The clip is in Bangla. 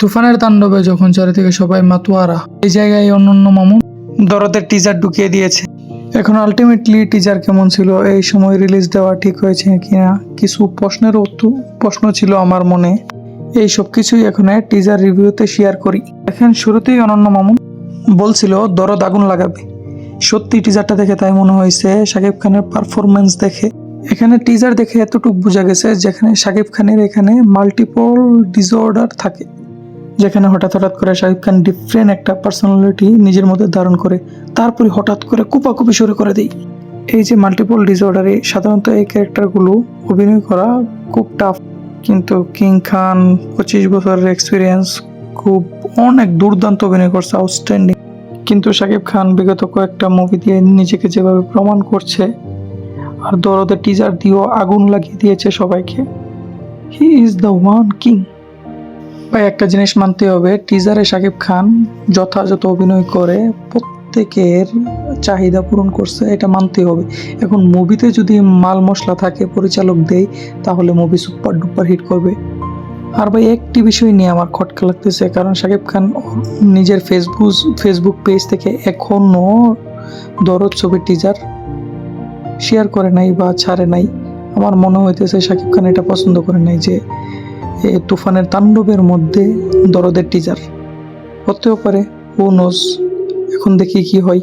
তুফানের তাণ্ডবে যখন চারিদিকে সবাই মাতুয়ারা, এই জায়গায় অনন্য মামুন দরদের টিজার ঢুকিয়ে দিয়েছে। এখন আলটিমেটলি টিজার কেমন ছিল, এই সময় রিলিজ দেওয়া ঠিক হয়েছে কিনা, কিছু প্রশ্ন ছিল আমার মনে। এই সব কিছুই এখন টিজার রিভিউতে শেয়ার করি। এখন শুরুতেই অনন্য মামুন বলছিল দরদ আগুন লাগাবে। সত্যি টিজারটা দেখে তাই মনে হয়েছে। শাকিব খানের পারফরমেন্স দেখে, এখানে টিজার দেখে এতটুকু বোঝা গেছে যেখানে শাকিব খানের এখানে মাল্টিপল ডিসঅর্ডার থাকে, যেখানে হঠাৎ করে শাকিব খান ডিফারেন্ট একটা পার্সোনালিটি নিজের মধ্যে ধারণ করে, তারপরে হঠাৎ করে কুপাকুপি শুরু করে দেয়। এই যে মাল্টিপল ডিসঅর্ডারে সাধারণত এই ক্যারেক্টারগুলো অভিনয় করা খুব টাফ, কিন্তু কিং খান 25 বছরের এক্সপিরিয়েন্স, খুব অনেক দুর্দান্ত অভিনয় করছে, আউটস্ট্যান্ডিং। কিন্তু শাকিব খান বিগত কয়েকটা মুভি দিয়ে নিজেকে যেভাবে প্রমাণ করছে, আর দরদের টিজার দিয়েও আগুন লাগিয়ে দিয়েছে সবাইকে, he is the one king. ভাই একটা জিনিস মানতে হবে, টিজারে শাকিব খান যথাযথ অভিনয় করে প্রত্যেকের চাহিদা পূরণ করছে, এটা মানতে হবে। এখন মুভিতে যদি মাল মশলা থাকে, পরিচালক দেয়, তাহলে মুভি সুপার ডুপার হিট করবে। আর ভাই একটি বিষয় নিয়ে আমার খটকা লাগতেছে, কারণ শাকিব খান নিজের ফেসবুক পেজ থেকে এখনও দরদ ছবির টিজার শেয়ার করে নাই বা ছাড়ে নাই। আমার মনে হইতেছে শাকিব খান এটা পছন্দ করে নাই যে তুফানের তাণ্ডবের মধ্যে দরদের টিজার হতেও পারে, ও নোজ। এখন দেখি কি হয়।